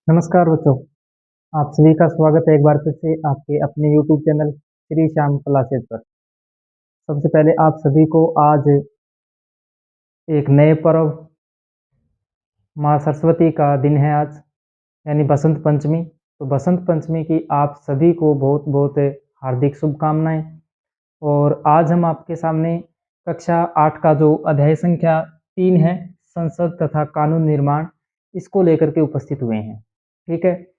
नमस्कार बच्चों। आप सभी का स्वागत है एक बार फिर से आपके अपने YouTube channel Shri Shyam classes पर। सबसे पहले आप सभी को आज एक नए पर्व माँ सरस्वती का दिन है आज, यानी बसंत पंचमी। तो बसंत पंचमी की आप सभी को बहुत बहुत हार्दिक शुभकामनाएं। और आज हम आपके सामने कक्षा 8 का जो अध्याय संख्या 3 है, संसद तथा कानून निर्माण, इसको लेकर के उपस्थित हुए हैं। ठीक है,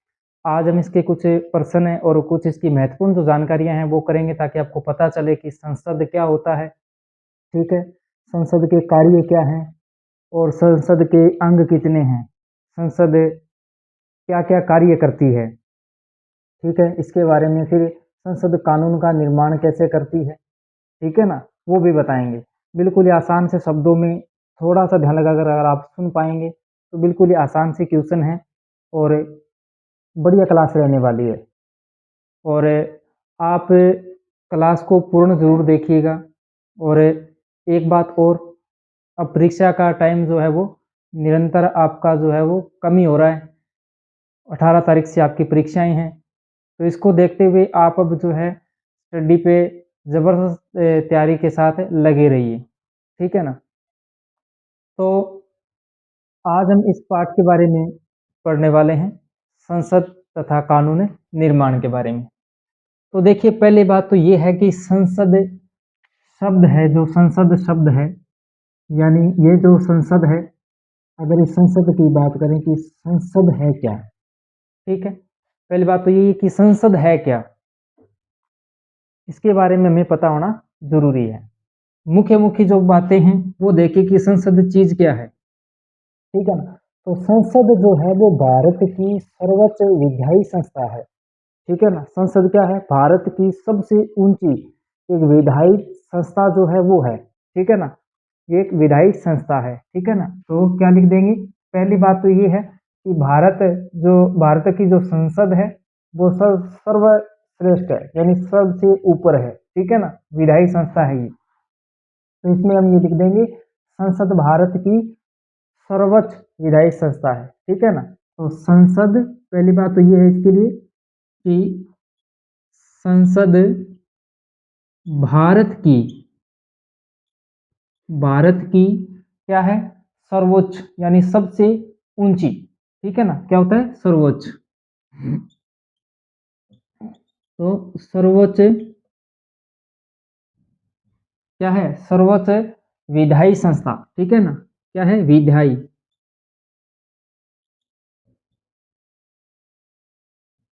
आज हम इसके कुछ प्रश्न हैं और कुछ इसकी महत्वपूर्ण जो जानकारियां हैं वो करेंगे, ताकि आपको पता चले कि संसद क्या होता है। ठीक है, संसद के कार्य क्या हैं और संसद के अंग कितने हैं, संसद क्या क्या कार्य करती है। ठीक है, इसके बारे में फिर संसद कानून का निर्माण कैसे करती है, ठीक है ना, वो भी बताएंगे। बिल्कुल ही आसान से शब्दों में थोड़ा सा ध्यान लगाकर अगर आप सुन पाएंगे तो बिल्कुल ही आसान सी क्वेश्चन है और बढ़िया क्लास रहने वाली है। और आप क्लास को पूर्ण ज़रूर देखिएगा। और एक बात और, अब परीक्षा का टाइम जो है वो निरंतर आपका जो है वो कम ही हो रहा है। 18 तारीख से आपकी परीक्षाएं हैं, तो इसको देखते हुए आप अब जो है स्टडी पे ज़बरदस्त तैयारी के साथ लगे रहिए। ठीक है ना। तो आज हम इस पाठ के बारे में पढ़ने वाले हैं, संसद तथा कानून निर्माण के बारे में। तो देखिए, पहली बात तो ये है कि संसद शब्द है, जो संसद शब्द है, यानी ये जो संसद है, अगर इस संसद की बात करें कि संसद है क्या। ठीक है, पहली बात तो ये है कि संसद है क्या, इसके बारे में हमें पता होना जरूरी है। मुख्य मुख्य जो बातें हैं वो देखिए कि संसद चीज क्या है। ठीक है ना। तो संसद जो है वो भारत की सर्वोच्च विधायी संस्था है। ठीक है ना, संसद क्या है, भारत की सबसे ऊंची एक विधायी संस्था जो है वो है। ठीक है ना, ये एक विधायी संस्था है। ठीक है ना, तो क्या लिख देंगे, पहली बात तो ये है कि भारत की जो संसद है वो सर्वश्रेष्ठ है, यानी सबसे ऊपर है। ठीक है ना, विधायी संस्था है ये। तो इसमें हम ये लिख देंगे, संसद भारत की सर्वोच्च विधायी संस्था है। ठीक है ना। तो संसद, पहली बात तो ये है इसके लिए कि संसद भारत की क्या है, सर्वोच्च, यानी सबसे ऊंची। ठीक है ना, क्या होता है, सर्वोच्च। तो सर्वोच्च क्या है, सर्वोच्च विधायी संस्था। ठीक है ना, क्या है,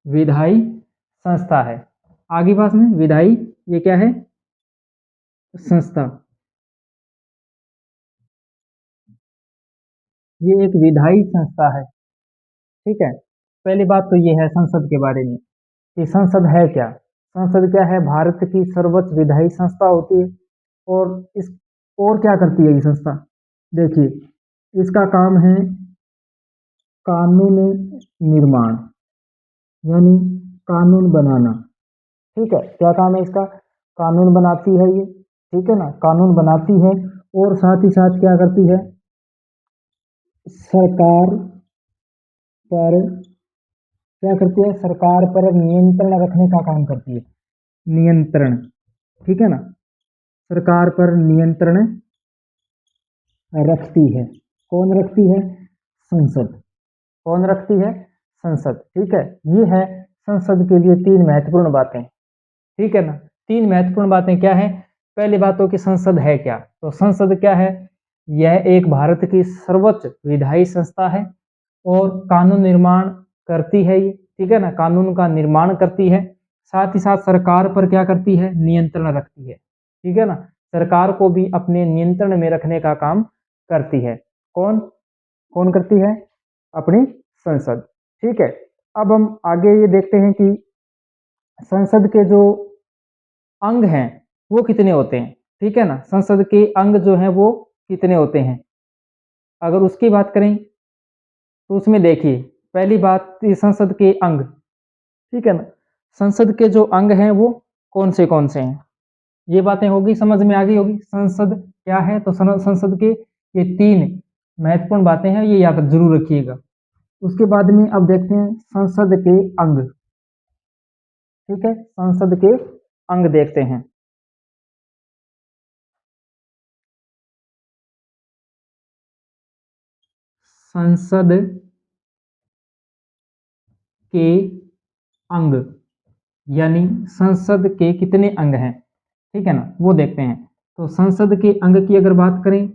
विधायी संस्था है। आगे बात में विधायी, ये क्या है, संस्था। ये एक विधायी संस्था है। ठीक है, पहली बात तो ये है संसद के बारे में कि संसद है क्या। संसद क्या है, भारत की सर्वोच्च विधायी संस्था होती है। और इस और क्या करती है ये संस्था, देखिए इसका काम है कानून निर्माण, यानी कानून बनाना। ठीक है, क्या काम है इसका, कानून बनाती है ये। ठीक है ना, कानून बनाती है और साथ ही साथ क्या करती है, सरकार पर क्या करती है, सरकार पर नियंत्रण रखने का काम करती है, नियंत्रण। ठीक है ना, सरकार पर नियंत्रण रखती है। कौन रखती है, संसद। कौन रखती है, संसद। ठीक है, ये है संसद के लिए तीन महत्वपूर्ण बातें। ठीक है ना, तीन महत्वपूर्ण बातें क्या है, पहली बात तो कि संसद है क्या। तो संसद क्या है, यह एक भारत की सर्वोच्च विधायी संस्था है और कानून निर्माण करती है ये। ठीक है ना, कानून का निर्माण करती है, साथ ही साथ सरकार पर क्या करती है, नियंत्रण रखती है। ठीक है ना, सरकार को भी अपने नियंत्रण में रखने का काम करती है। कौन कौन करती है, अपनी संसद। ठीक है, अब हम आगे ये देखते हैं कि संसद के जो अंग हैं वो कितने होते हैं। ठीक है ना, संसद के अंग जो हैं वो कितने होते हैं, अगर उसकी बात करें तो उसमें देखिए, पहली बात संसद के अंग। ठीक है ना, संसद के जो अंग हैं वो कौन से हैं, ये बातें होगी, समझ में आ गई होगी संसद क्या है। तो संसद के ये तीन महत्वपूर्ण बातें हैं, ये याद जरूर रखिएगा। उसके बाद में अब देखते हैं संसद के अंग। ठीक है, संसद के अंग देखते हैं। संसद के अंग, यानी संसद के कितने अंग हैं, ठीक है ना, वो देखते हैं। तो संसद के अंग की अगर बात करें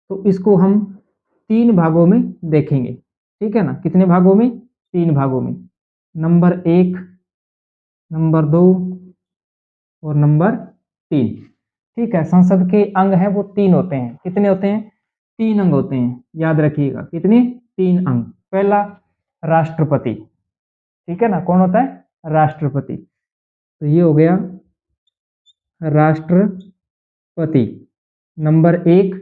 तो इसको हम 3 भागों में देखेंगे। ठीक है ना, कितने भागों में? 3 भागों में। नंबर 1, नंबर 2 और नंबर 3। ठीक है, संसद के अंग हैं वो 3 होते हैं। कितने होते हैं? 3 अंग होते हैं, याद रखिएगा। कितने? 3 अंग। पहला, राष्ट्रपति। ठीक है ना, कौन होता है? राष्ट्रपति। तो ये हो गया राष्ट्रपति, नंबर 1।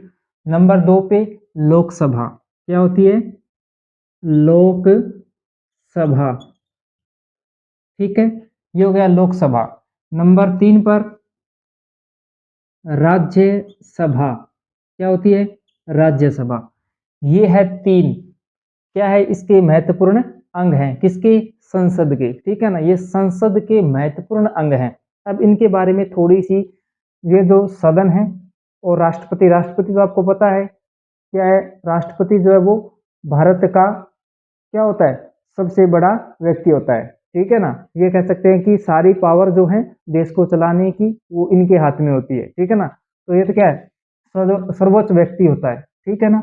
नंबर 2 पे लोकसभा। क्या होती है? लोकसभा। ठीक है, ये हो गया लोकसभा। नंबर 3 पर राज्यसभा। क्या होती है? राज्यसभा। ये है 3। क्या है? इसके महत्वपूर्ण अंग हैं। किसके? संसद के। ठीक है ना, ये संसद के महत्वपूर्ण अंग हैं। अब इनके बारे में थोड़ी सी, ये जो सदन है और राष्ट्रपति, राष्ट्रपति तो आपको पता है क्या है? राष्ट्रपति जो है वो भारत का क्या होता है? सबसे बड़ा व्यक्ति होता है। ठीक है ना, ये कह सकते हैं कि सारी पावर जो है देश को चलाने की वो इनके हाथ में होती है। ठीक है ना, तो ये तो क्या है? सर्वोच्च व्यक्ति होता है। ठीक है ना।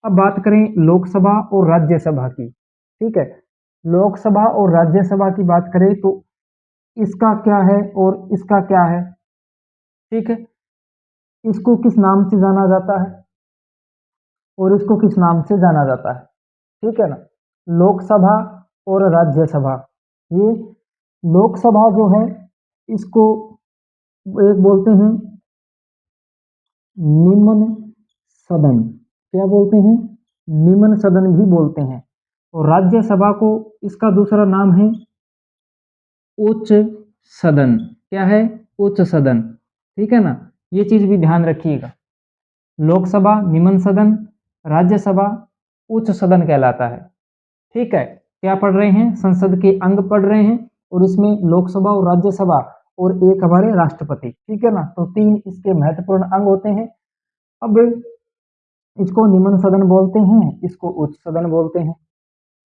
अब बात करें लोकसभा और राज्यसभा की। ठीक है, लोकसभा और राज्यसभा की बात करें तो इसका क्या है और इसका क्या है? ठीक है, इसको किस नाम से जाना जाता है और इसको किस नाम से जाना जाता है? ठीक है ना, लोकसभा और राज्यसभा। ये लोकसभा जो है इसको एक बोलते हैं निम्न सदन। क्या बोलते हैं? निम्न सदन भी बोलते हैं। और राज्यसभा को इसका दूसरा नाम है उच्च सदन। क्या है? उच्च सदन। ठीक है ना, ये चीज भी ध्यान रखिएगा। लोकसभा निम्न सदन, राज्यसभा उच्च सदन कहलाता है। ठीक है, क्या पढ़ रहे हैं? संसद के अंग पढ़ रहे हैं और इसमें लोकसभा और राज्यसभा और एक हमारे राष्ट्रपति। ठीक है ना, तो 3 इसके महत्वपूर्ण अंग होते हैं। अब इसको निम्न सदन बोलते हैं, इसको उच्च सदन बोलते हैं।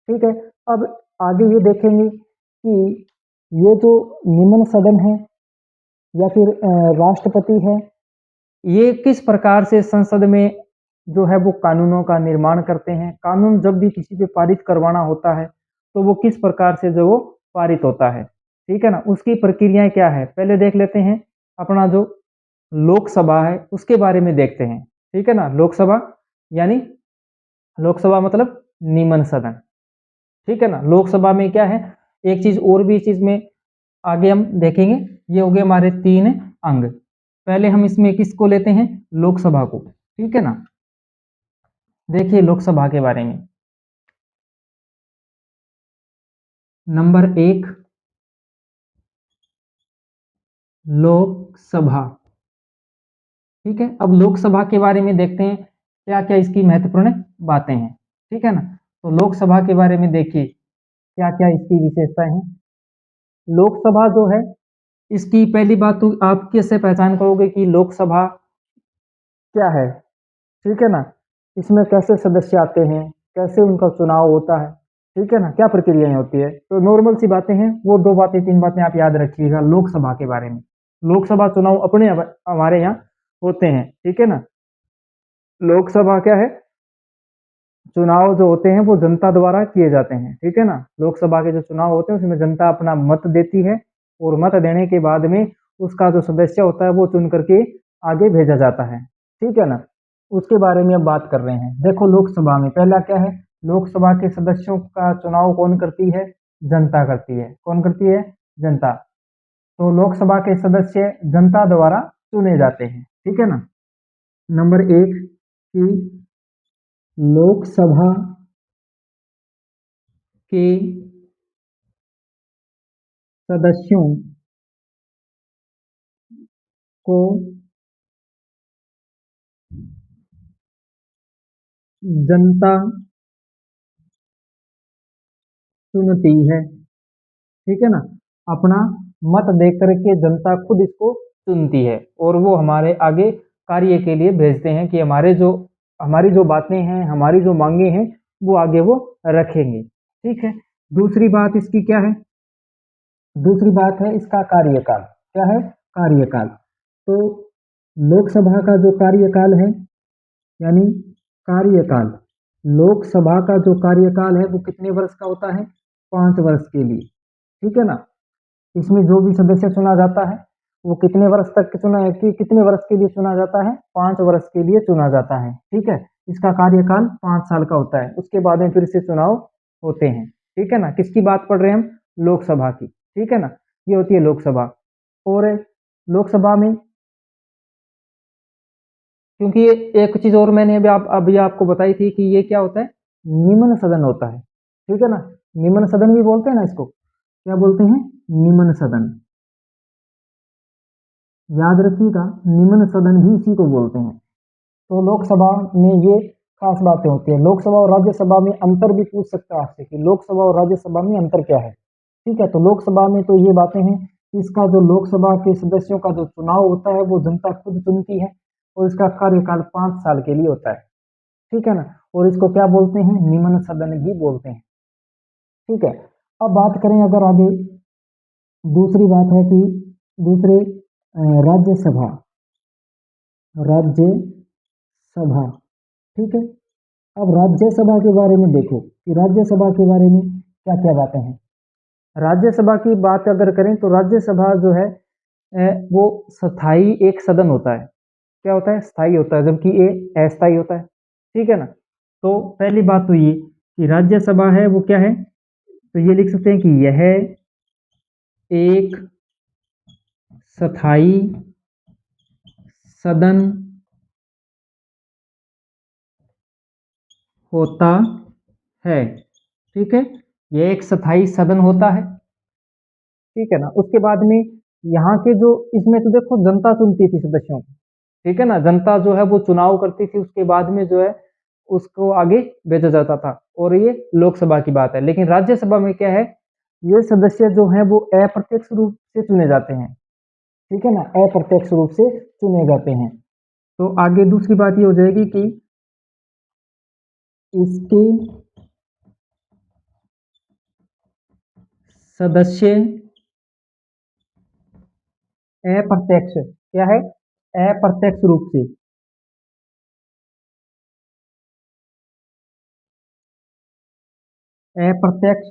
ठीक है, अब आगे ये देखेंगे कि ये जो निम्न सदन है या फिर राष्ट्रपति है, ये किस प्रकार से संसद में जो है वो कानूनों का निर्माण करते हैं। कानून जब भी किसी पे पारित करवाना होता है तो वो किस प्रकार से जो वो पारित होता है। ठीक है ना, उसकी प्रक्रियाएं क्या है पहले देख लेते हैं। अपना जो लोकसभा है उसके बारे में देखते हैं। ठीक है ना, लोकसभा यानी लोकसभा मतलब निम्न सदन। ठीक है ना, लोकसभा में क्या है, एक चीज और भी इस चीज में आगे हम देखेंगे। ये हो गए हमारे 3 अंग। पहले हम इसमें किसको लेते हैं? लोकसभा को। ठीक है ना, देखिए लोकसभा के बारे में। नंबर 1, लोकसभा। ठीक है, अब लोकसभा के बारे में देखते हैं क्या क्या इसकी महत्वपूर्ण बातें हैं। ठीक है ना, तो लोकसभा के बारे में देखिए क्या क्या इसकी विशेषताएं हैं। लोकसभा जो है इसकी पहली बात तो आप कैसे पहचान करोगे कि लोकसभा क्या है। ठीक है ना, इसमें कैसे सदस्य आते हैं, कैसे उनका चुनाव होता है। ठीक है ना, क्या प्रक्रियाएं होती है, तो नॉर्मल सी बातें हैं वो 2 बातें 3 बातें आप याद रखिएगा लोकसभा के बारे में। लोकसभा चुनाव अपने हमारे यहाँ होते हैं। ठीक है ना, लोकसभा क्या है, चुनाव जो होते हैं वो जनता द्वारा किए जाते हैं। ठीक है ना, लोकसभा के जो चुनाव होते हैं उसमें जनता अपना मत देती है और मत देने के बाद में उसका जो सदस्य होता है वो चुन करके आगे भेजा जाता है। ठीक है ना, उसके बारे में अब बात कर रहे हैं। देखो लोकसभा में पहला क्या है, लोकसभा के सदस्यों का चुनाव कौन करती है? जनता करती है। कौन करती है? जनता। तो लोकसभा के सदस्य जनता द्वारा चुने जाते हैं। ठीक है ना, नंबर 1 की लोकसभा के सदस्यों को जनता चुनती है। ठीक है ना, अपना मत देख करके जनता खुद इसको चुनती है और वो हमारे आगे कार्य के लिए भेजते हैं कि हमारी जो बातें हैं, हमारी जो मांगे हैं, वो आगे वो रखेंगे। ठीक है, दूसरी बात इसकी क्या है? दूसरी बात है इसका कार्यकाल। क्या है? कार्यकाल। तो लोकसभा का जो कार्यकाल है, यानी कार्यकाल, लोकसभा का जो कार्यकाल है वो कितने वर्ष का होता है? 5 वर्ष के लिए। ठीक है ना, इसमें जो भी सदस्य चुना जाता है वो कितने वर्ष तक चुना है कि कितने वर्ष के लिए चुना जाता है? 5 वर्ष के लिए चुना जाता है। ठीक है, इसका कार्यकाल 5 साल का होता है, उसके बाद में फिर से चुनाव होते हैं। ठीक है ना, किसकी बात पढ़ रहे हैं हम? लोकसभा की। ठीक है ना, ये होती है लोकसभा। और लोकसभा में, क्योंकि ये एक चीज और मैंने अभी आपको बताई थी कि ये क्या होता है? निम्न सदन होता है। ठीक है ना, निम्न सदन भी बोलते हैं ना इसको, क्या बोलते हैं? निम्न सदन। याद रखिएगा, निम्न सदन भी इसी को बोलते हैं। तो लोकसभा में ये खास बातें होती है। लोकसभा और राज्यसभा में अंतर भी पूछ सकता है आपसे कि लोकसभा और राज्यसभा में अंतर क्या है। ठीक है, तो लोकसभा में तो ये बातें हैं कि इसका जो लोकसभा के सदस्यों का जो चुनाव होता है वो जनता खुद चुनती है और इसका कार्यकाल 5 साल के लिए होता है। ठीक है ना, और इसको क्या बोलते हैं? निम्न सदन भी बोलते हैं। ठीक है, अब बात करें अगर आगे, दूसरी बात है कि दूसरे राज्यसभा, राज्यसभा। ठीक है, अब राज्यसभा के बारे में देखो कि राज्यसभा के बारे में क्या क्या बातें हैं। राज्यसभा की बात अगर करें तो राज्यसभा जो है वो स्थायी एक सदन होता है। क्या होता है? स्थायी होता है, जबकि ये अस्थायी होता है। ठीक है ना, तो पहली बात तो ये कि राज्यसभा है वो क्या है? तो ये लिख सकते हैं कि यह एक स्थायी सदन होता है। ठीक है, यह एक स्थायी सदन होता है। ठीक है ना, उसके बाद में यहाँ के जो, इसमें तो देखो जनता चुनती थी सदस्यों को। ठीक है ना, जनता जो है वो चुनाव करती थी, उसके बाद में जो है उसको आगे भेजा जाता था, और ये लोकसभा की बात है। लेकिन राज्यसभा में क्या है? ये सदस्य जो है वो अप्रत्यक्ष रूप से चुने जाते हैं। ठीक है ना, अप्रत्यक्ष रूप से चुने जाते हैं। तो आगे दूसरी बात ये हो जाएगी कि इसके सदस्य अप्रत्यक्ष, क्या है? अप्रत्यक्ष रूप से, अप्रत्यक्ष,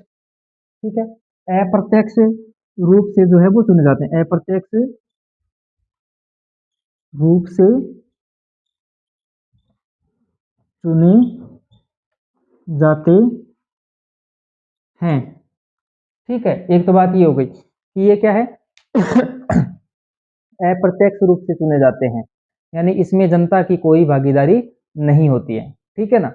ठीक है, अप्रत्यक्ष रूप से जो है वो चुने जाते हैं। अप्रत्यक्ष रूप से चुने जाते हैं। ठीक है, एक तो बात ये हो गई कि ये क्या है? अप्रत्यक्ष रूप से चुने जाते हैं, यानी इसमें जनता की कोई भागीदारी नहीं होती है। ठीक है ना,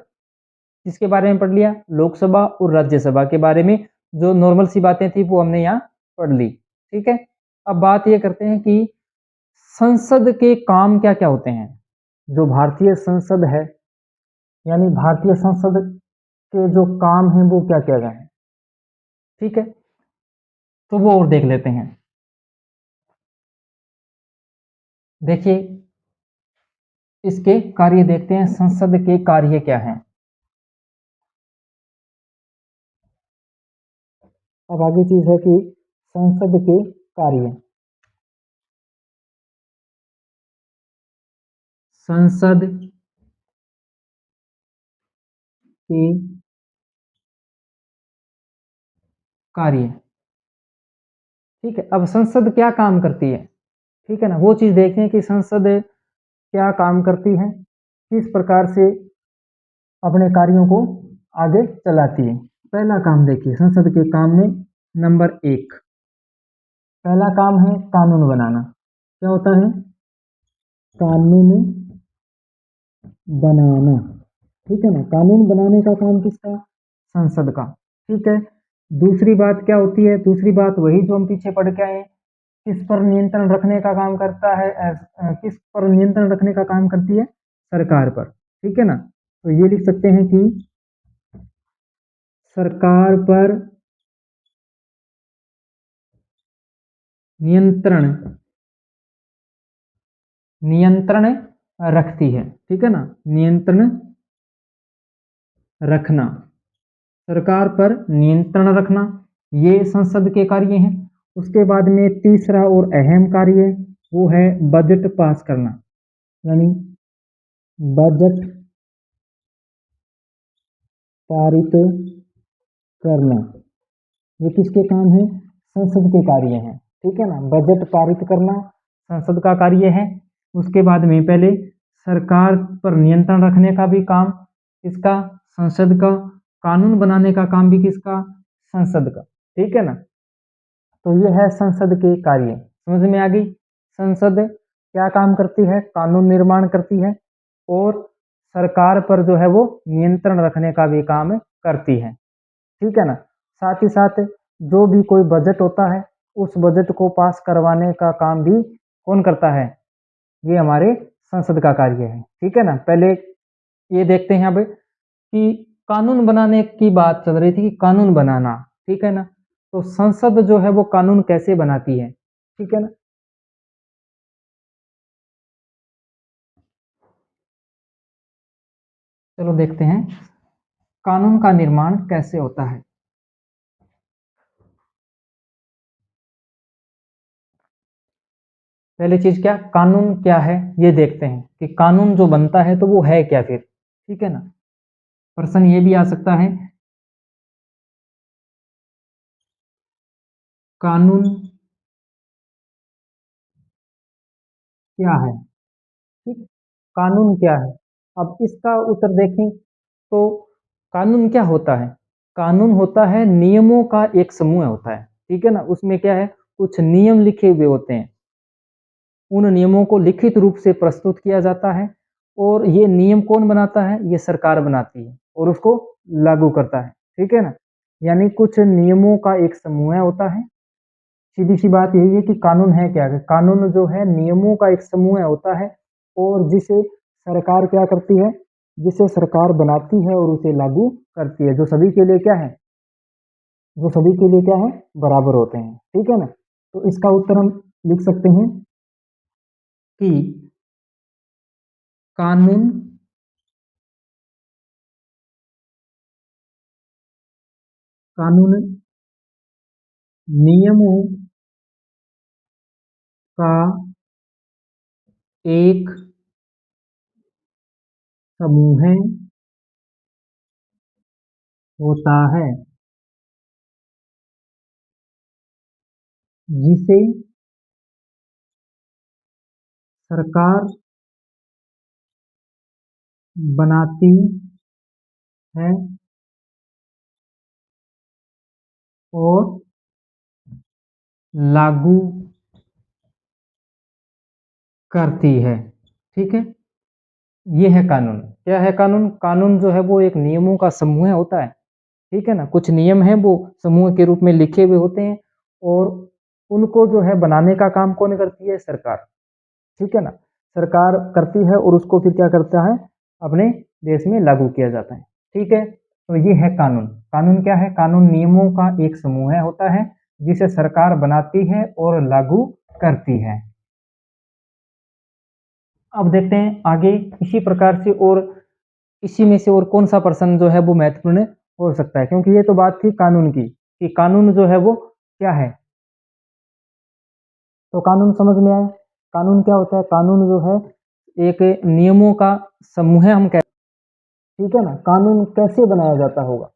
इसके बारे में पढ़ लिया। लोकसभा और राज्यसभा के बारे में जो नॉर्मल सी बातें थी वो हमने यहाँ पढ़ ली। ठीक है, अब बात ये करते हैं कि संसद के काम क्या क्या होते हैं। जो भारतीय संसद है, यानी भारतीय संसद के जो काम हैं वो क्या क्या हैं। ठीक है, तो वो और देख लेते हैं। देखिए, इसके कार्य देखते हैं, संसद के कार्य क्या हैं। अब आगे चीज है कि संसद के कार्य, संसद के कार्य। ठीक है, अब संसद क्या काम करती है? ठीक है ना, वो चीज देखते हैं कि संसद क्या काम करती है, किस प्रकार से अपने कार्यों को आगे चलाती है। पहला काम देखिए संसद के काम में, नंबर 1, पहला काम है कानून बनाना। क्या होता है? कानून बनाना। ठीक है ना, कानून बनाने का काम किसका? संसद का। ठीक है, दूसरी बात क्या होती है? दूसरी बात वही जो हम पीछे पढ़ के आए हैं, किस पर नियंत्रण रखने का काम करता है? किस पर नियंत्रण रखने का काम करती है? सरकार पर। ठीक है ना, तो ये लिख सकते हैं कि सरकार पर नियंत्रण नियंत्रण रखती है। ठीक है ना, नियंत्रण रखना, सरकार पर नियंत्रण रखना, ये संसद के कार्य हैं। उसके बाद में तीसरा और अहम कार्य वो है बजट पास करना, यानी बजट पारित करना। ये किसके काम है? संसद के कार्य हैं। ठीक है ना, बजट पारित करना संसद का कार्य है। उसके बाद में पहले सरकार पर नियंत्रण रखने का भी काम किसका? संसद का। कानून बनाने का काम भी किसका? संसद का। ठीक है ना, तो ये है संसद के कार्य। समझ में आ गई? संसद क्या काम करती है? कानून निर्माण करती है और सरकार पर जो है वो नियंत्रण रखने का भी काम करती है। ठीक है ना, साथ ही साथ जो भी कोई बजट होता है उस बजट को पास करवाने का काम भी कौन करता है? ये हमारे संसद का कार्य है। ठीक है ना, पहले ये देखते हैं अब कि कानून बनाने की बात चल रही थी कि कानून बनाना। ठीक है ना, तो संसद जो है वो कानून कैसे बनाती है? ठीक है ना, चलो देखते हैं कानून का निर्माण कैसे होता है। पहली चीज क्या, कानून क्या है ये देखते हैं कि कानून जो बनता है तो वो है क्या फिर। ठीक है ना, प्रश्न ये भी आ सकता है कानून क्या है। ठीक, कानून क्या है? अब इसका उत्तर देखें तो कानून क्या होता है? कानून होता है नियमों का एक समूह होता है। ठीक है ना, उसमें क्या है, कुछ नियम लिखे हुए होते हैं। उन नियमों को लिखित रूप से प्रस्तुत किया जाता है और ये नियम कौन बनाता है? ये सरकार बनाती है और उसको लागू करता है। ठीक है ना, यानी कुछ नियमों का एक समूह होता है। सीधी सी बात यही है कि कानून है क्या? कानून जो है नियमों का एक समूह होता है और जिसे सरकार क्या करती है? जिसे सरकार बनाती है और उसे लागू करती है, जो सभी के लिए क्या है? जो सभी के लिए क्या है? बराबर होते हैं। ठीक है ना, तो इसका उत्तर हम लिख सकते हैं कि कानून कानून नियमों का एक समूह होता है जिसे सरकार बनाती है और लागू करती है। ठीक है, ये है कानून। क्या है कानून? कानून जो है वो एक नियमों का समूह होता है। ठीक है ना, कुछ नियम हैं वो समूह के रूप में लिखे हुए होते हैं और उनको जो है बनाने का काम कौन करती है? सरकार। ठीक है ना, सरकार करती है और उसको फिर क्या करता है? अपने देश में लागू किया जाता है। ठीक है, तो ये है कानून। कानून क्या है? कानून नियमों का एक समूह होता है जिसे सरकार बनाती है और लागू करती है। अब देखते हैं आगे इसी प्रकार से और इसी में से और कौन सा प्रश्न जो है वो महत्वपूर्ण हो सकता है, क्योंकि ये तो बात थी कानून की कि कानून जो है वो क्या है। तो कानून समझ में आया? कानून क्या होता है? कानून जो है एक नियमों का समूह हम कहते हैं। ठीक है ना, कानून कैसे बनाया जाता होगा?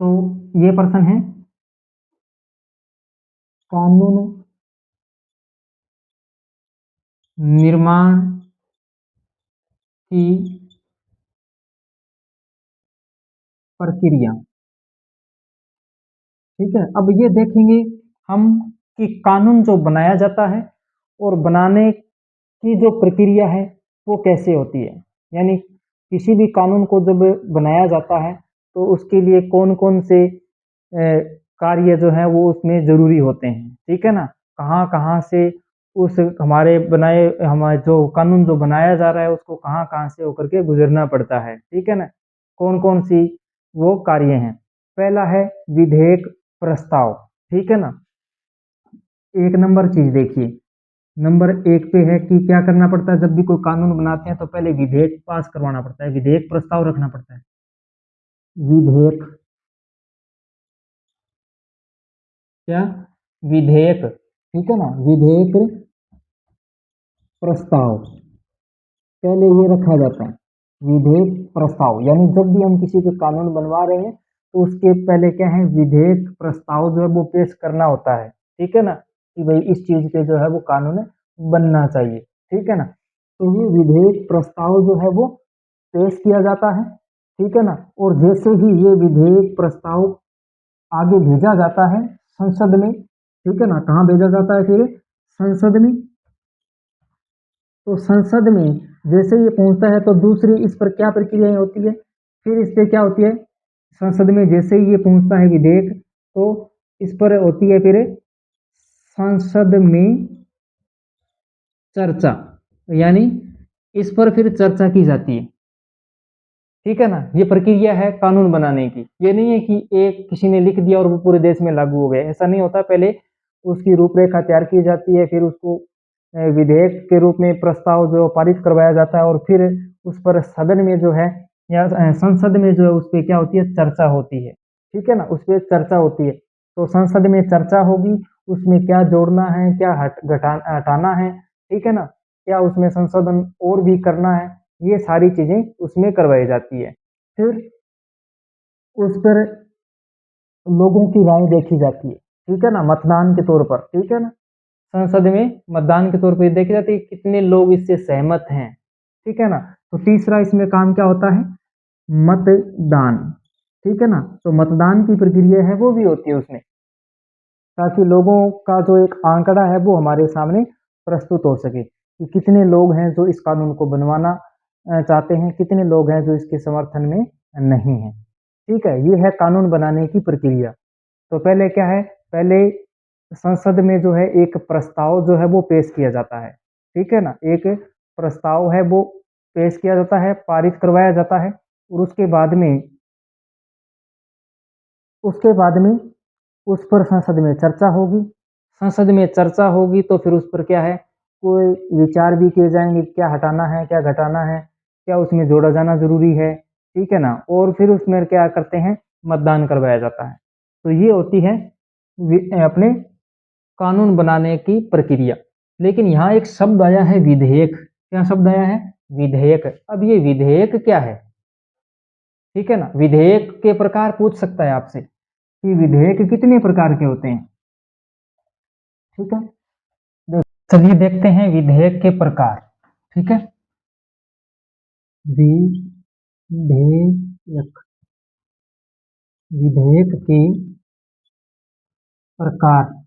तो ये प्रश्न है कानून निर्माण की प्रक्रिया। ठीक है, अब ये देखेंगे हम कि कानून जो बनाया जाता है और बनाने की जो प्रक्रिया है वो कैसे होती है। यानी किसी भी कानून को जब बनाया जाता है तो उसके लिए कौन कौन से कार्य जो है वो उसमें जरूरी होते हैं। ठीक है ना, कहाँ कहाँ से उस हमारे बनाए हमारे जो कानून जो बनाया जा रहा है उसको कहाँ कहाँ से होकर के गुजरना पड़ता है। ठीक है ना, कौन कौन सी वो कार्य हैं। पहला है विधेयक प्रस्ताव। ठीक है ना। एक नंबर चीज देखिए, नंबर एक पे है कि क्या करना पड़ता है, जब भी कोई कानून बनाते हैं तो पहले विधेयक पास करवाना पड़ता है, विधेयक प्रस्ताव रखना पड़ता है। विधेयक, क्या, विधेयक, ठीक है ना, विधेयक प्रस्ताव पहले ये रखा जाता है। विधेयक प्रस्ताव यानी जब भी हम किसी को कानून बनवा रहे हैं तो उसके पहले क्या है, विधेयक प्रस्ताव जो है वो पेश करना होता है। ठीक है ना, कि भाई इस चीज पे जो है वो कानून बनना चाहिए। ठीक है ना, तो ये विधेयक प्रस्ताव जो है वो पेश किया जाता है। ठीक है ना, और जैसे ही ये विधेयक प्रस्ताव आगे भेजा जाता है संसद में, ठीक है ना, कहाँ भेजा जाता है फिर, संसद में। तो संसद में जैसे ये पहुंचता है तो दूसरी इस पर क्या प्रक्रियाएं होती है, फिर इस पे क्या होती है, संसद में जैसे ही ये पहुंचता है विधेयक, तो इस पर होती है फिर संसद में चर्चा, यानी इस पर फिर चर्चा की जाती है। ठीक है ना, ये प्रक्रिया है कानून बनाने की। ये नहीं है कि एक किसी ने लिख दिया और वो पूरे देश में लागू हो गया, ऐसा नहीं होता। पहले उसकी रूपरेखा तैयार की जाती है, फिर उसको विधेयक के रूप में प्रस्ताव जो पारित करवाया जाता है, और फिर उस पर सदन में जो है या संसद में जो है उस पर क्या होती है, चर्चा होती है। ठीक है ना, उस पर चर्चा होती है। तो संसद में चर्चा होगी, उसमें क्या जोड़ना है, क्या हटाना है, ठीक है ना, क्या उसमें संशोधन और भी करना है, ये सारी चीजें उसमें करवाई जाती है। फिर उस पर लोगों की राय देखी जाती है। ठीक है ना, मतदान के तौर पर। ठीक है ना, संसद में मतदान के तौर पर देखी जाती है कितने लोग इससे सहमत हैं। ठीक है ना, तो तीसरा इसमें काम क्या होता है, मतदान। ठीक है ना, तो मतदान की प्रक्रिया है वो भी होती है उसमें, ताकि लोगों का जो एक आंकड़ा है वो हमारे सामने प्रस्तुत हो सके कि कितने लोग हैं जो इस कानून को बनवाना चाहते हैं, कितने लोग हैं जो इसके समर्थन में नहीं हैं। ठीक है, ये है कानून बनाने की प्रक्रिया। तो पहले क्या है, पहले संसद में जो है एक प्रस्ताव जो है वो पेश किया जाता है। ठीक है ना, एक प्रस्ताव है वो पेश किया जाता है, पारित करवाया जाता है, और उसके बाद में उस पर संसद में चर्चा होगी। संसद में चर्चा होगी तो फिर उस पर क्या है, कोई विचार भी किए जाएंगे, क्या हटाना है, क्या घटाना है, क्या उसमें जोड़ा जाना जरूरी है। ठीक है ना, और फिर उसमें क्या करते हैं, मतदान करवाया जाता है। तो ये होती है अपने कानून बनाने की प्रक्रिया। लेकिन यहाँ एक शब्द आया है विधेयक। क्या शब्द आया है, विधेयक। अब ये विधेयक क्या है, ठीक है ना, विधेयक के प्रकार पूछ सकता है आपसे कि विधेयक कितने प्रकार के होते हैं। ठीक है, चलिए देखते हैं विधेयक के प्रकार। ठीक है, विधेयक, विधेयक के प्रकार।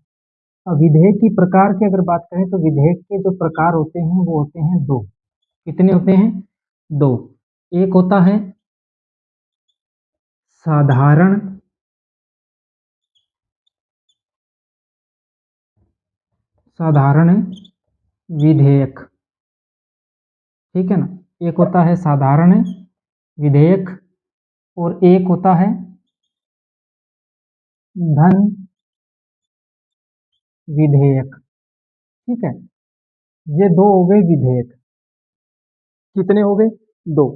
अब विधेयक की प्रकार की अगर बात करें तो विधेयक के जो प्रकार होते हैं वो होते हैं दो। कितने होते हैं, दो। एक होता है साधारण, साधारण विधेयक। ठीक है ना, एक होता है साधारण विधेयक, और एक होता है धन विधेयक। ठीक है, ये दो हो गए विधेयक। कितने हो गए, दो,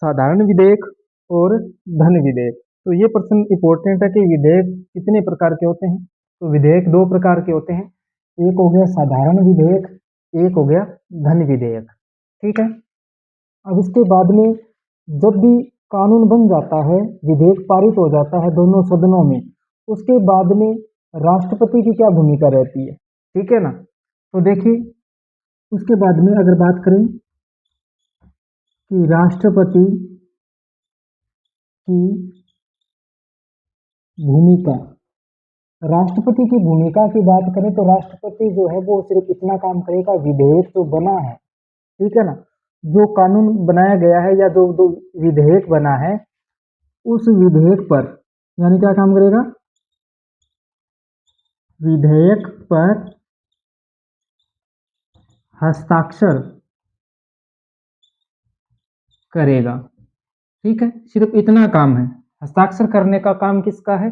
साधारण विधेयक और धन विधेयक। तो ये प्रश्न इंपॉर्टेंट है कि विधेयक कितने प्रकार के होते हैं। तो विधेयक दो प्रकार के होते हैं, एक हो गया साधारण विधेयक, एक हो गया धन विधेयक। ठीक है, अब इसके बाद में जब भी कानून बन जाता है, विधेयक पारित हो जाता है दोनों सदनों में, उसके बाद में राष्ट्रपति की क्या भूमिका रहती है। ठीक है ना, तो देखिए उसके बाद में अगर बात करें कि की भूमिका, राष्ट्रपति की भूमिका की बात करें तो राष्ट्रपति जो है वो सिर्फ इतना काम करेगा, विधेयक जो बना है, ठीक है ना, जो कानून बनाया गया है या जो जो विधेयक बना है उस विधेयक पर, यानी क्या काम करेगा, विधेयक पर हस्ताक्षर करेगा। ठीक है, सिर्फ इतना काम है, हस्ताक्षर करने का काम किसका है,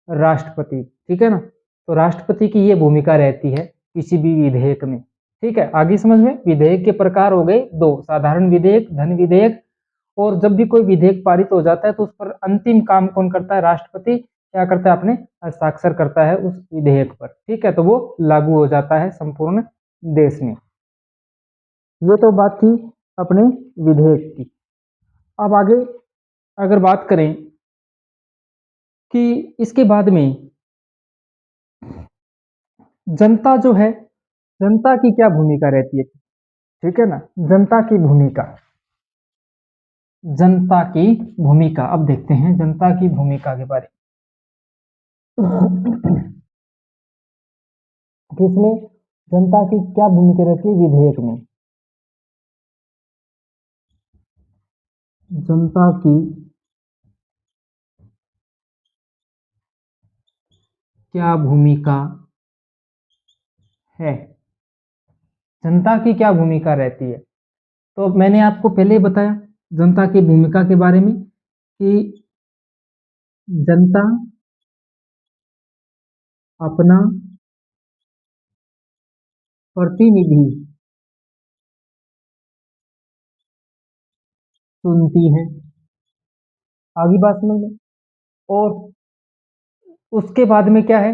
राष्ट्रपति। ठीक है ना, तो राष्ट्रपति की ये भूमिका रहती है किसी भी विधेयक में। ठीक है, आगे समझ में। विधेयक के प्रकार हो गए दो, साधारण विधेयक, धन विधेयक। और जब भी कोई विधेयक पारित हो जाता है तो उस पर अंतिम काम कौन करता है? राष्ट्रपति क्या करता है? अपने हस्ताक्षर करता है उस विधेयक पर। ठीक है, तो वो लागू हो जाता है संपूर्ण देश में। ये तो बात थी अपने विधेयक की। अब आगे अगर बात करें कि इसके बाद में जनता जो है, जनता की क्या भूमिका रहती है? ठीक है ना, जनता की भूमिका, जनता की भूमिका। अब देखते हैं जनता की भूमिका के बारे में। किसमें जनता की क्या भूमिका रहती है? विधेयक में जनता की क्या भूमिका है? जनता की क्या भूमिका रहती है? तो मैंने आपको पहले ही बताया जनता की भूमिका के बारे में कि जनता अपना प्रतिनिधि चुनती है। आगे बात समझ में। और उसके बाद में क्या है?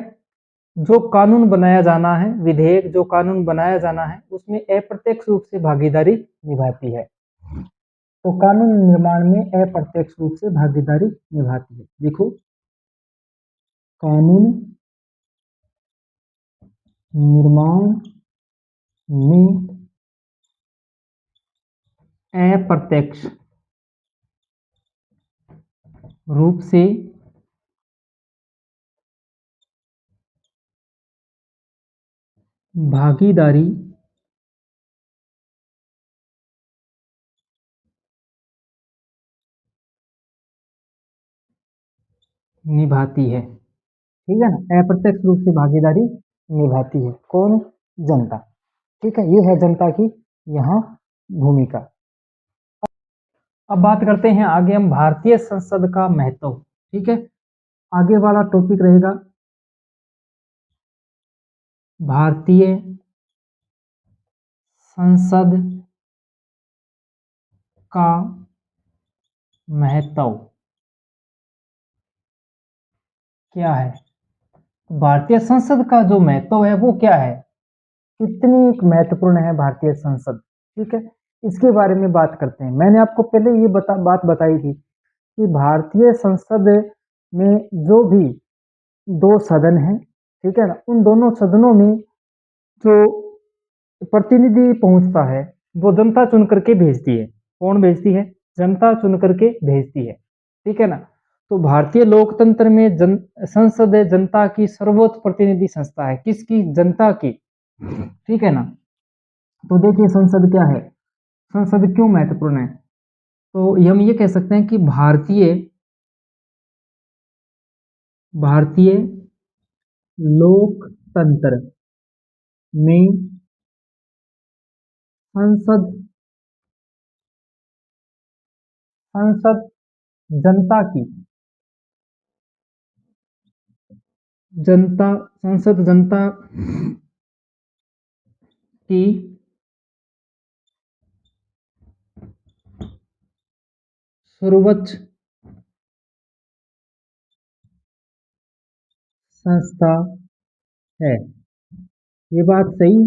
जो कानून बनाया जाना है, विधेयक जो कानून बनाया जाना है, उसमें अप्रत्यक्ष रूप से भागीदारी निभाती है। तो कानून निर्माण में अप्रत्यक्ष रूप से भागीदारी निभाती है। देखो, कानून निर्माण में अप्रत्यक्ष रूप से भागीदारी निभाती है। ठीक है ना, अप्रत्यक्ष रूप से भागीदारी निभाती है कौन? जनता। ठीक है, ये है जनता की यहाँ भूमिका। अब बात करते हैं आगे हम भारतीय संसद का महत्व। ठीक है, आगे वाला टॉपिक रहेगा भारतीय संसद का महत्व क्या है? भारतीय संसद का जो महत्व है वो क्या है? कितनी महत्वपूर्ण है भारतीय संसद? ठीक है, इसके बारे में बात करते हैं। मैंने आपको पहले ये बात बताई थी कि भारतीय संसद में जो भी दो सदन हैं, ठीक है ना, उन दोनों सदनों में जो प्रतिनिधि पहुंचता है वो जनता चुन करके भेजती है। कौन भेजती है? जनता चुन करके भेजती है। ठीक है ना, तो भारतीय लोकतंत्र में संसद जनता की सर्वोच्च प्रतिनिधि संस्था है। किसकी? जनता की। ठीक है ना, तो देखिए संसद क्या है, संसद क्यों महत्वपूर्ण है? तो हम ये कह सकते हैं कि भारतीय लोकतंत्र में संसद संसद जनता की जनता संसद जनता की सर्वोच्च संस्था है। ये बात सही,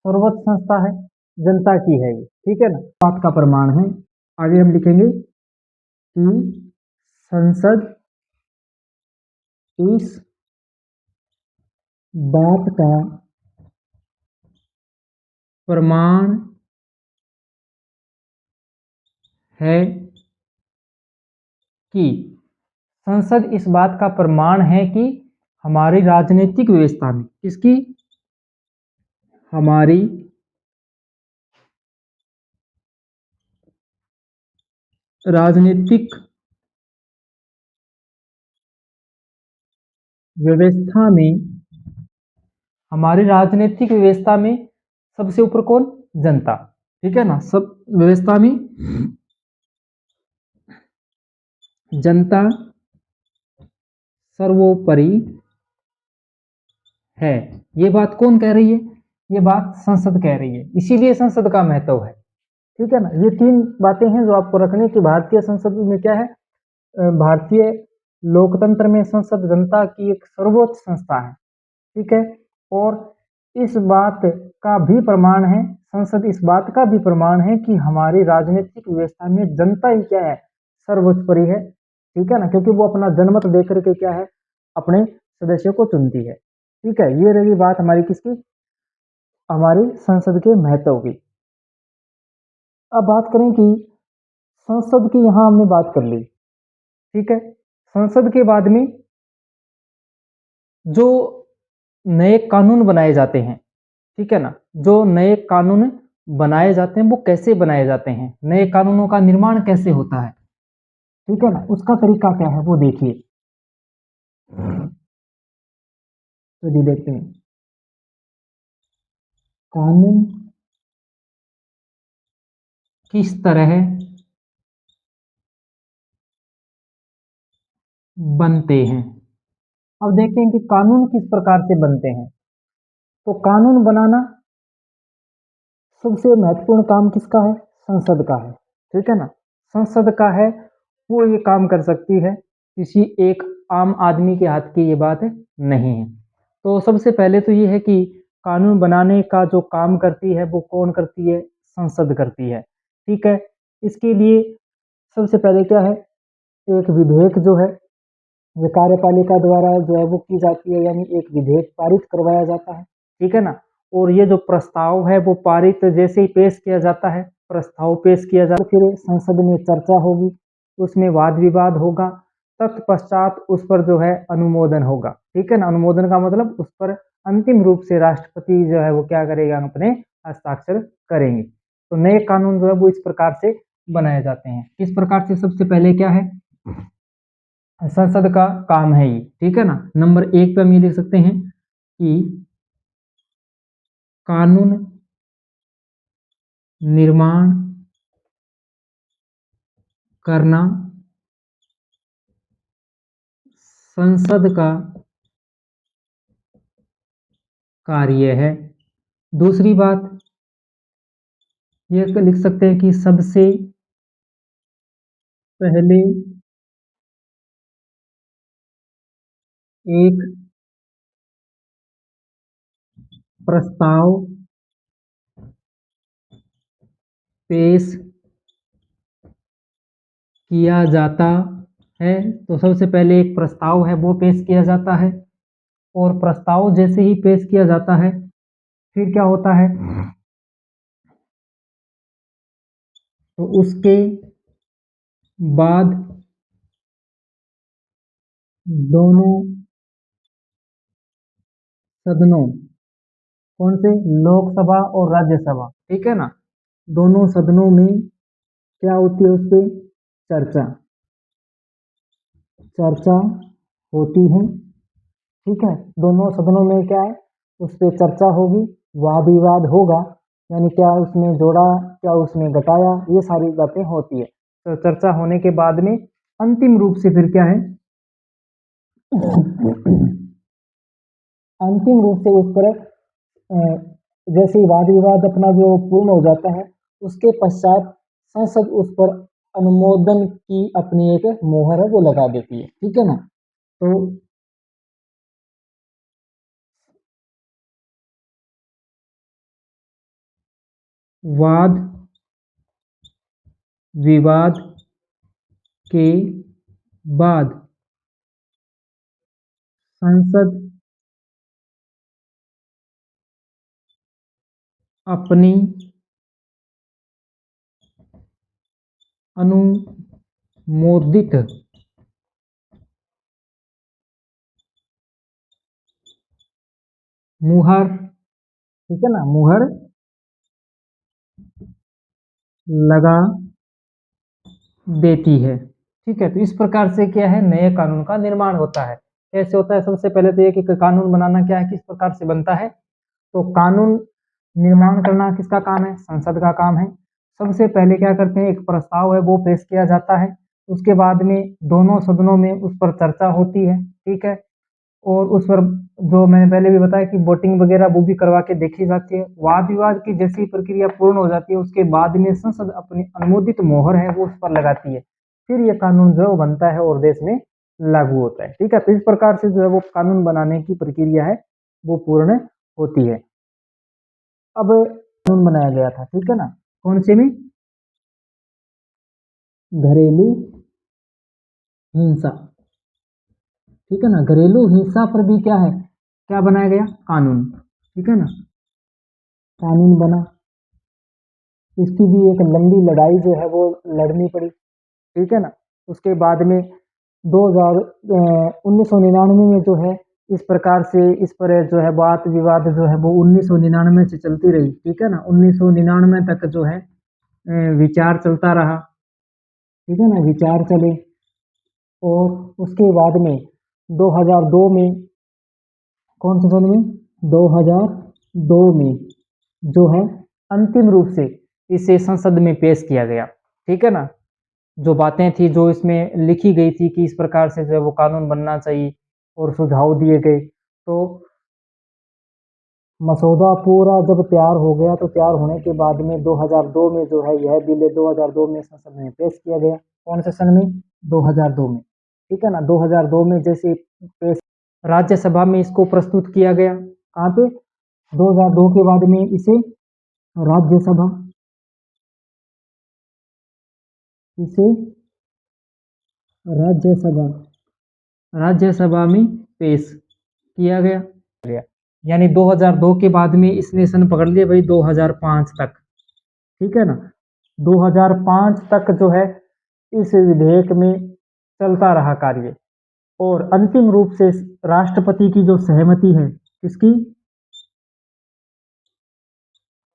सर्वोच्च संस्था है, जनता की है ये। ठीक है ना, बात का प्रमाण है। आगे हम लिखेंगे कि संसद इस बात का प्रमाण है कि संसद इस बात का प्रमाण है कि हमारी राजनीतिक व्यवस्था में, किसकी? हमारी राजनीतिक व्यवस्था में, हमारी राजनीतिक व्यवस्था में सबसे ऊपर कौन? जनता। ठीक है ना, सब व्यवस्था में जनता सर्वोपरि है। ये बात कौन कह रही है? ये बात संसद कह रही है, इसीलिए संसद का महत्व है। ठीक है ना, ये तीन बातें हैं जो आपको रखनी कि भारतीय संसद में क्या है। भारतीय लोकतंत्र में संसद जनता की एक सर्वोच्च संस्था है। ठीक है, और इस बात का भी प्रमाण है, संसद इस बात का भी प्रमाण है कि हमारी राजनीतिक व्यवस्था में जनता ही क्या है, सर्वोपरि है। ठीक है ना, क्योंकि वो अपना जनमत देकर के क्या है, अपने सदस्यों को चुनती है। ठीक है, ये रही बात हमारी किसकी, हमारी संसद के महत्व की। अब बात करें कि संसद की यहां हमने बात कर ली। ठीक है, संसद के बाद में जो नए कानून बनाए जाते हैं, ठीक है ना, जो नए कानून बनाए जाते हैं वो कैसे बनाए जाते हैं, नए कानूनों का निर्माण कैसे होता है, ठीक है ना, उसका तरीका क्या है वो देखिए। तो जी देखते हैं, कानून किस तरह बनते हैं। अब देखते हैं कि कानून किस प्रकार से बनते हैं। तो कानून बनाना सबसे महत्वपूर्ण काम किसका है, संसद का है। ठीक है ना, संसद का है, वो ये काम कर सकती है, किसी एक आम आदमी के हाथ की ये बात नहीं है। तो सबसे पहले तो ये है कि कानून बनाने का जो काम करती है वो कौन करती है, संसद करती है। ठीक है, इसके लिए सबसे पहले क्या है, एक विधेयक जो है ये कार्यपालिका द्वारा जो है वो की जाती है, यानी एक विधेयक पारित करवाया जाता है। ठीक है ना, और ये जो प्रस्ताव है वो पारित जैसे ही पेश किया जाता है, प्रस्ताव पेश किया जाता है, फिर संसद में चर्चा होगी, उसमें वाद विवाद होगा, तत्पश्चात उस पर जो है अनुमोदन होगा। ठीक है ना, अनुमोदन का मतलब उस पर अंतिम रूप से राष्ट्रपति जो है वो क्या करेगा, अपने हस्ताक्षर करेंगे। तो नए कानून जो है वो इस प्रकार से बनाए जाते हैं। किस प्रकार से, सबसे पहले क्या है, संसद का काम है ये। ठीक है ना, नंबर 1 पे हम ये लिख सकते हैं कि कानून निर्माण करना संसद का कार्य है। दूसरी बात ये लिख सकते हैं कि सबसे पहले एक प्रस्ताव पेश किया जाता है। तो सबसे पहले एक प्रस्ताव है वो पेश किया जाता है, और प्रस्ताव जैसे ही पेश किया जाता है फिर क्या होता है, तो उसके बाद दोनों सदनों, कौन से, लोकसभा और राज्यसभा, ठीक है ना, दोनों सदनों में क्या होती है, उस पर चर्चा चर्चा होती है। ठीक है, दोनों सदनों में क्या है, उस पर चर्चा होगी, वाद विवाद होगा, यानी क्या उसमें जोड़ा, क्या उसमें घटाया, ये सारी बातें होती है। तो चर्चा होने के बाद में अंतिम रूप से फिर क्या है, अंतिम रूप से उस पर जैसे ही वाद विवाद अपना जो पूर्ण हो जाता है, उसके पश्चात संसद उस पर अनुमोदन की अपनी एक मोहर है वो लगा देती है। ठीक है ना, तो वाद विवाद के बाद संसद अपनी अनुमोदित मुहर, ठीक है ना, मुहर लगा देती है। ठीक है, तो इस प्रकार से क्या है, नए कानून का निर्माण होता है। कैसे होता है, सबसे पहले तो ये कि कानून बनाना क्या है, किस प्रकार से बनता है। तो कानून निर्माण करना किसका काम है, संसद का काम है। सबसे पहले क्या करते हैं, एक प्रस्ताव है वो पेश किया जाता है, उसके बाद में दोनों सदनों में उस पर चर्चा होती है। ठीक है, और उस पर जो मैंने पहले भी बताया कि वोटिंग वगैरह वो भी करवा के देखी जाती है। वाद विवाद की जैसी प्रक्रिया पूर्ण हो जाती है उसके बाद में संसद अपनी अनुमोदित मोहर है वो उस पर लगाती है, फिर ये कानून जो है वो बनता है और देश में लागू होता है। ठीक है, तो इस प्रकार से जो है वो कानून बनाने की प्रक्रिया है वो पूर्ण होती है। अब कानून बनाया गया था, ठीक है ना, कौन से में? घरेलू हिंसा, ठीक है ना, घरेलू हिंसा पर भी क्या है, क्या बनाया गया, कानून, ठीक है ना, कानून बना। इसकी भी एक लंबी लड़ाई जो है वो लड़नी पड़ी, ठीक है ना। उसके बाद में 1999 में जो है इस प्रकार से इस पर जो है वाद विवाद जो है वो 1999 से चलती रही, ठीक है ना, 1999 तक जो है विचार चलता रहा, ठीक है ना, विचार चले। और उसके बाद में 2002 में, कौन से सन में, 2002 में जो है अंतिम रूप से इसे संसद में पेश किया गया, ठीक है ना। जो बातें थी जो इसमें लिखी गई थी कि इस प्रकार से जो है वो कानून बनना चाहिए और सुझाव दिए गए, तो मसौदा पूरा जब तैयार हो गया तो तैयार होने के बाद में 2002 में जो है यह बिल 2002 में संसद में पेश किया गया। कौन से सन में? 2002 में, ठीक है ना। 2002 में जैसे पेश राज्यसभा में इसको प्रस्तुत किया गया, कहाँ पे? 2002 के बाद में इसे राज्यसभा, इसे राज्यसभा, राज्यसभा में पेश किया गया। यानी 2002 के बाद में इसने सन पकड़ लिया भाई 2005 तक, ठीक है ना। 2005 तक जो है इस विधेयक में चलता रहा कार्य, और अंतिम रूप से राष्ट्रपति की जो सहमति है, किसकी?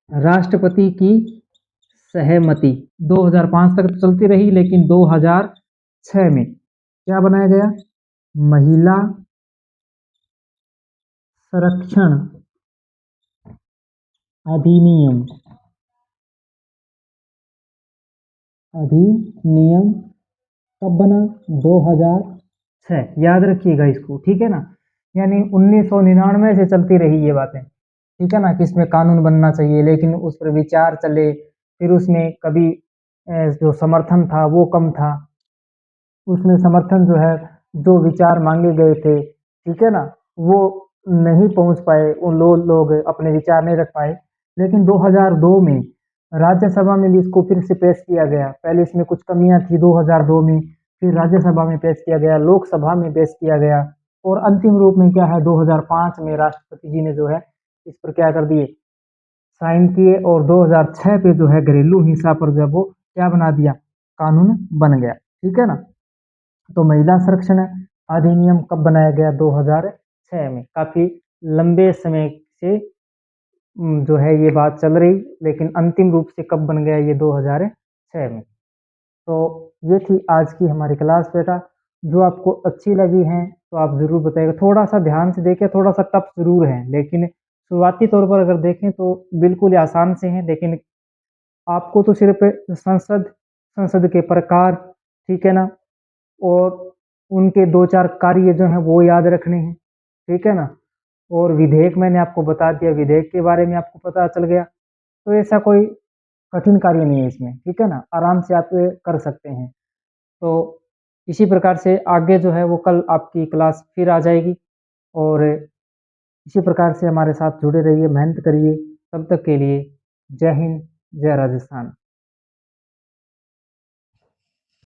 राष्ट्रपति की सहमति 2005 तक तो चलती रही, लेकिन 2006 में क्या बनाया गया? महिला संरक्षण अधिनियम, अधिनियम कब बना? 2006, याद रखिएगा इसको, ठीक है ना। यानी 1999 से चलती रही ये बातें, ठीक है ना, कि इसमें कानून बनना चाहिए, लेकिन उस पर विचार चले, फिर उसमें कभी जो समर्थन था वो कम था, उसमें समर्थन जो है, जो विचार मांगे गए थे, ठीक है ना, वो नहीं पहुंच पाए, उन लोग अपने विचार नहीं रख पाए। लेकिन 2002 में राज्यसभा में भी इसको फिर से पेश किया गया। पहले इसमें कुछ कमियां थी 2002 में, फिर राज्यसभा में पेश किया गया, लोकसभा में पेश किया गया, और अंतिम रूप में क्या है, 2005 में राष्ट्रपति जी ने जो है इस पर क्या कर दिए, साइन किए, और 2006 पे जो है घरेलू हिंसा पर जो है वो क्या बना दिया, कानून बन गया, ठीक है ना। तो महिला संरक्षण अधिनियम कब बनाया गया? 2006 में। काफी लंबे समय से जो है ये बात चल रही, लेकिन अंतिम रूप से कब बन गया? ये 2006 में। तो ये थी आज की हमारी क्लास बेटा। जो आपको अच्छी लगी है तो आप ज़रूर बताइएगा। थोड़ा सा ध्यान से देखें, थोड़ा सा टफ ज़रूर है, लेकिन शुरुआती तौर पर अगर देखें तो बिल्कुल ही आसान से हैं। लेकिन आपको तो सिर्फ संसद, संसद के प्रकार, ठीक है ना, और उनके 2-4 कार्य जो हैं वो याद रखने हैं, ठीक है ना। और विधेयक मैंने आपको बता दिया, विधेयक के बारे में आपको पता चल गया, तो ऐसा कोई कठिन कार्य नहीं है इसमें, ठीक है ना, आराम से आप ये कर सकते हैं। तो इसी प्रकार से आगे जो है वो कल आपकी क्लास फिर आ जाएगी, और इसी प्रकार से हमारे साथ जुड़े रहिए, मेहनत करिए। तब तक के लिए जय हिंद, जय राजस्थान।